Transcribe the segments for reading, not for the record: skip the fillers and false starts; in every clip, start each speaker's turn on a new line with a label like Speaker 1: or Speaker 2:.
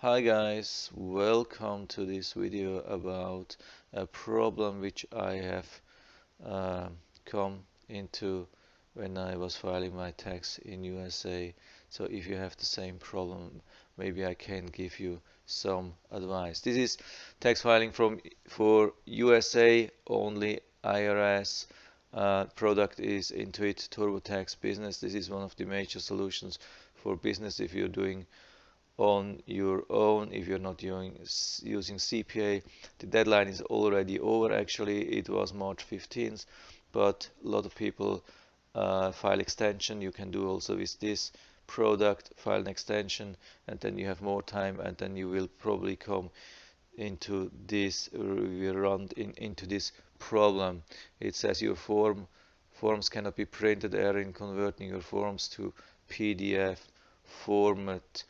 Speaker 1: Hi guys, welcome to this video about a problem which I have come into when I was filing my tax in USA. So if you have the same problem, maybe I can give you some advice. This is tax filing for USA only IRS. Product is Intuit TurboTax Business. This is one of the major solutions for business if you're doing on your own, if you're not using CPA. The deadline is already over. Actually, it was March 15th, but a lot of people file extension. You can do also with this product, file an extension, and then you have more time, and then you will probably come into this, will run into this problem. It says your forms cannot be printed, error in converting your forms to PDF format.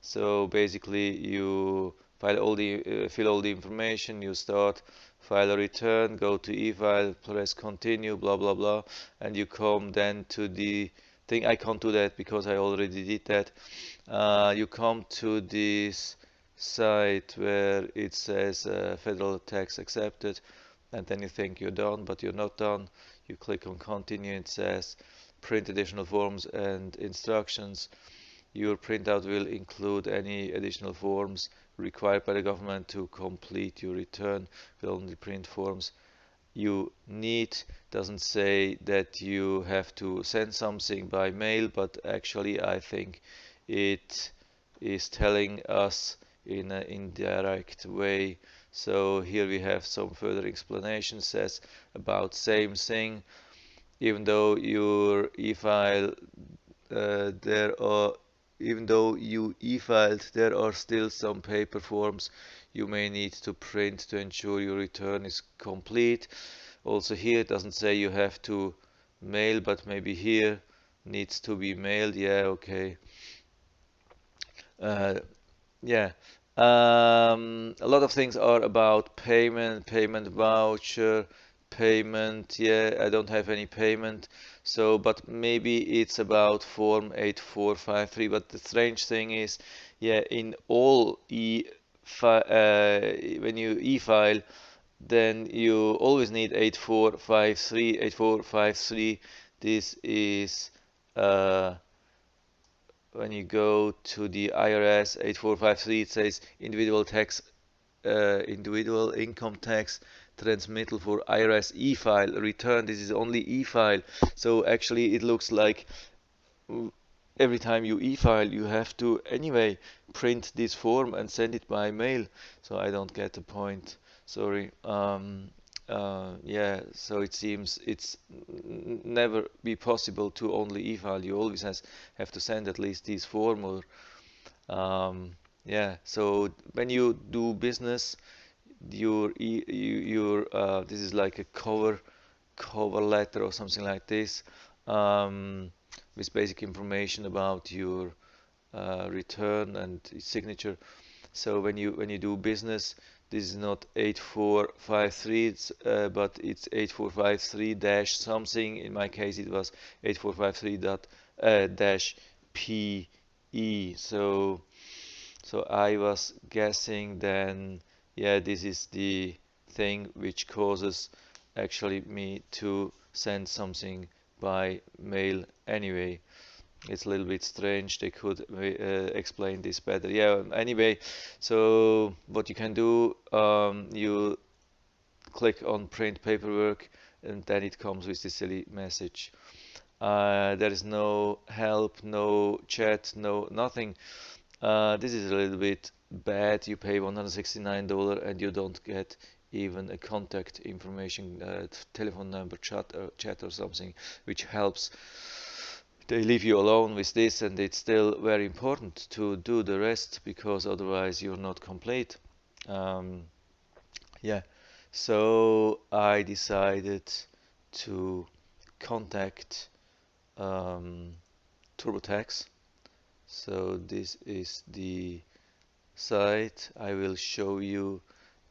Speaker 1: So basically you fill all the information, you start, file a return, go to efile, press continue, blah blah blah, and you come then to the thing. I can't do that because I already did that. You come to this site where it says federal tax accepted, and then you think you're done, but you're not done. You click on continue. It says print additional forms and instructions. Your printout will include any additional forms required by the government to complete your return. Will only print forms you need. Doesn't say that you have to send something by mail, but actually I think it is telling us in an indirect way. So here we have some further explanation. Says about same thing. Even though your e-file there are even though you e-filed, there are still some paper forms you may need to print to ensure your return is complete. Also here it doesn't say you have to mail, but maybe here needs to be mailed. Yeah, okay. Uh, yeah. A lot of things are about payment voucher, payment. Yeah, I don't have any payment. So, but maybe it's about form 8453. But the strange thing is, yeah, in all when you e-file, then you always need 8453. 8453. This is uh, when you go to the IRS 8453, it says individual income tax transmittal for IRS e-file return. This is only e-file. So actually it looks like every time you e-file you have to anyway print this form and send it by mail. So I don't get the point. Sorry. Yeah, so it seems it's never be possible to only e-file. You always have to send at least this form or yeah. So when you do business, this is like a cover letter or something like this, with basic information about your return and signature. So when you do business, this is not 8453, but it's 8453 dash something. In my case, it was 8453 dot dash PE. So I was guessing then, yeah, this is the thing which causes actually me to send something by mail anyway. It's a little bit strange. They could explain this better. Yeah, anyway, so what you can do, you click on print paperwork and then it comes with this silly message. There is no help, no chat, no nothing. This is a little bit bad. You pay $169 and you don't get even a contact information, telephone number, chat or something, which helps. They leave you alone with this, and it's still very important to do the rest because otherwise you're not complete. Um, yeah, so I decided to contact um, TurboTax. So this is the site. I will show you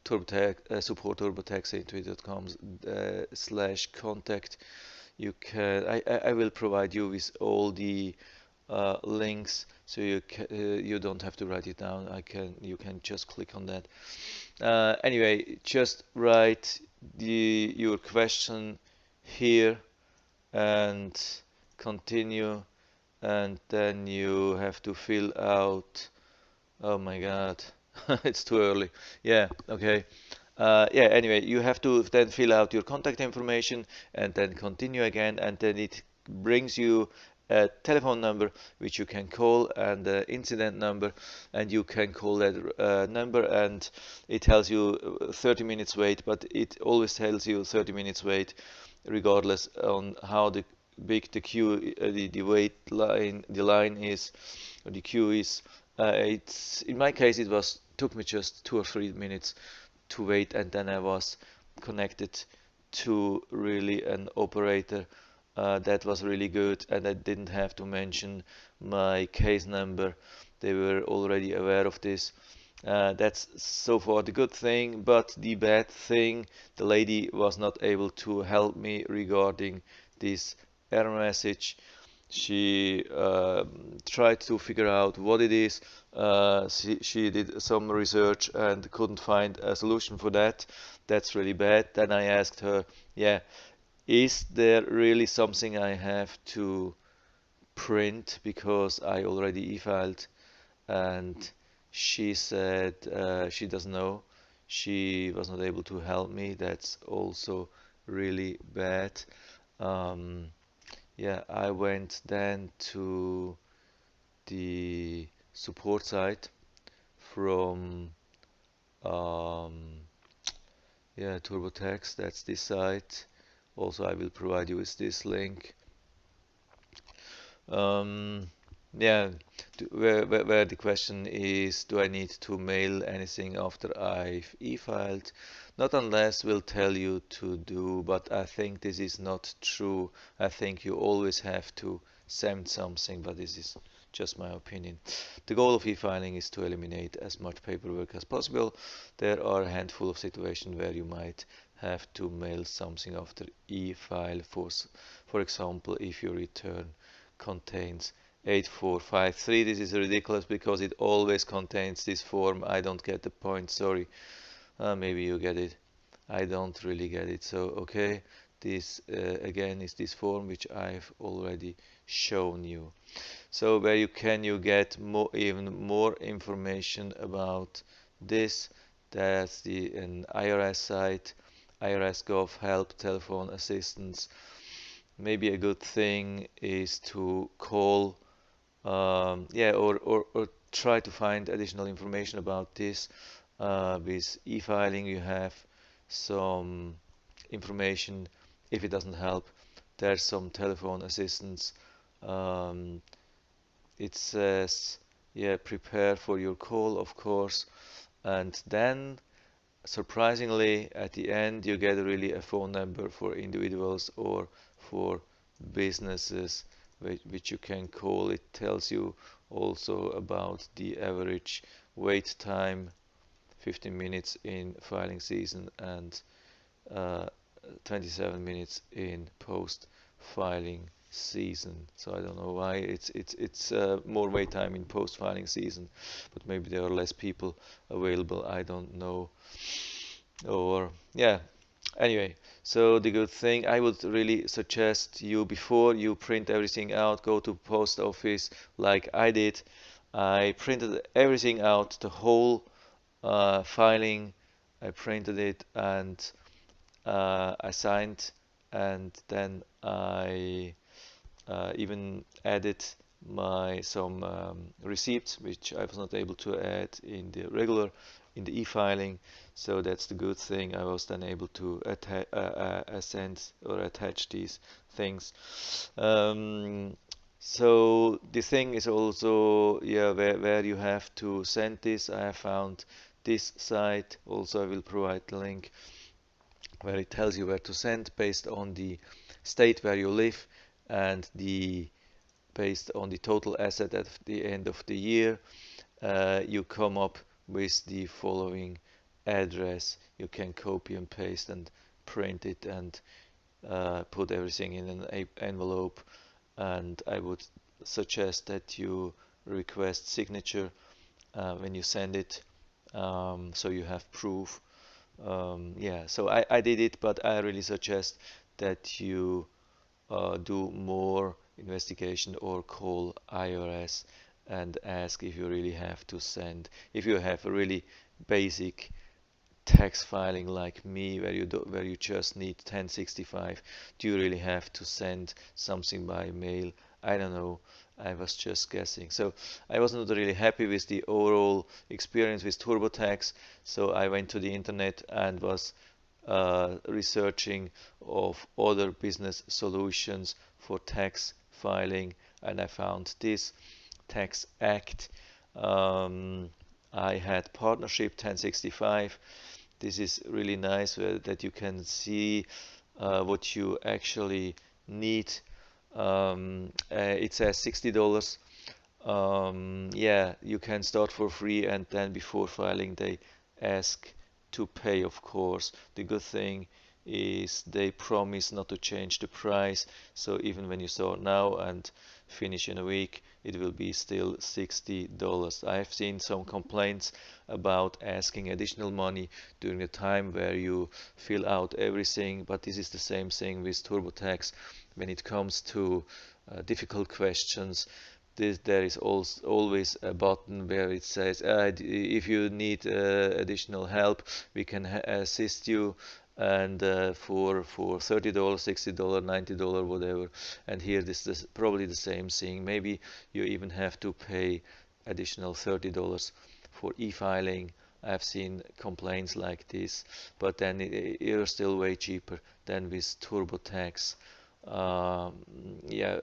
Speaker 1: TurboTax support turbotaxintuit.com /contact. You can I will provide you with all the links so you don't have to write it down. You can just click on that. Anyway, just write your question here and continue, and then you have to fill out. Oh my God, it's too early. Yeah, okay. Yeah, anyway, you have to then fill out your contact information and then continue again, and then it brings you a telephone number which you can call, and the incident number, and you can call that number, and it tells you 30 minutes wait, but it always tells you 30 minutes wait regardless on how big the queue, the wait line, the line is, or the queue is. It's in my case it was took me just 2 or 3 minutes to wait, and then I was connected to really an operator that was really good, and I didn't have to mention my case number. They were already aware of this. That's so far the good thing, but the bad thing, the lady was not able to help me regarding this error message. She tried to figure out what it is. She did some research and couldn't find a solution for that. That's really bad. Then I asked her, yeah, is there really something I have to print because I already e-filed? And she said she doesn't know. She was not able to help me. That's also really bad. Um, yeah, I went then to the support site from um, yeah, TurboTax. That's this site. Also, I will provide you with this link. Um, yeah, where the question is, do I need to mail anything after I've e-filed? Not unless we'll tell you to do, but I think this is not true. I think you always have to send something, but this is just my opinion. The goal of e-filing is to eliminate as much paperwork as possible. There are a handful of situations where you might have to mail something after e-file. For example, if your return contains 8453. This is ridiculous because it always contains this form. I don't get the point, sorry. Maybe you get it. I don't really get it. So, okay, this again is this form which I've already shown you. So, where you get even more information about this. That's an IRS site, IRS Gov Help Telephone Assistance. Maybe a good thing is to call, yeah, or try to find additional information about this. With e-filing, you have some information. If it doesn't help, there's some telephone assistance. Um, it says, yeah, prepare for your call, of course, and then surprisingly, at the end, you get really a phone number for individuals or for businesses which you can call. It tells you also about the average wait time, 15 minutes in filing season and uh, 27 minutes in post filing season. So I don't know why it's more wait time in post filing season, but maybe there are less people available. I don't know. Or yeah, anyway, so the good thing, I would really suggest you, before you print everything out, go to post office like I did. I printed everything out, the whole filing. I printed it, and I signed, and then I even added my some receipts which I was not able to add in the e-filing. So that's the good thing. I was then able to send or attach these things. So the thing is also, yeah, where you have to send this. I have found this site. Also, I will provide the link where it tells you where to send based on the state where you live, and based on the total asset at the end of the year. You come up with the following address. You can copy and paste and print it, and put everything in an envelope. And I would suggest that you request signature when you send it, so you have proof. Yeah, so I did it, but I really suggest that you do more investigation or call IRS and ask if you really have to send, if you have a really basic tax filing like me where you just need 1065. Do you really have to send something by mail? I don't know. I was just guessing. So I was not really happy with the overall experience with TurboTax. So I went to the internet and was researching of other business solutions for tax filing, and I found this Tax Act. Um, I had partnership 1065. This is really nice that you can see what you actually need. It says $60. Yeah, you can start for free, and then before filing they ask to pay, of course. The good thing is they promise not to change the price, so even when you start now and finish in a week, it will be still $60. I have seen some complaints about asking additional money during the time where you fill out everything, but this is the same thing with TurboTax. When it comes to difficult questions, there is also always a button where it says, if you need additional help, we can assist you, and for $30, $60, $90, whatever. And here this is probably the same thing. Maybe you even have to pay additional $30 for e-filing. I've seen complaints like this, but then you're still way cheaper than with TurboTax. um, yeah,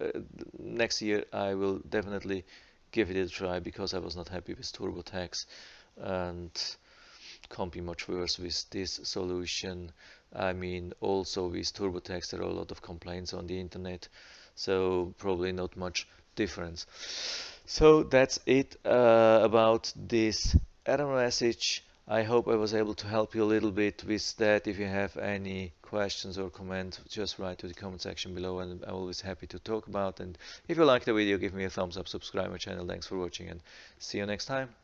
Speaker 1: next year I will definitely give it a try, because I was not happy with TurboTax, and can't be much worse with this solution. I mean, also with TurboTax there are a lot of complaints on the internet, so probably not much difference. So that's it about this error message. I hope I was able to help you a little bit with that. If you have any questions or comments, just write to the comment section below, and I'm always happy to talk about. And if you like the video, give me a thumbs up, subscribe my channel. Thanks for watching, and see you next time.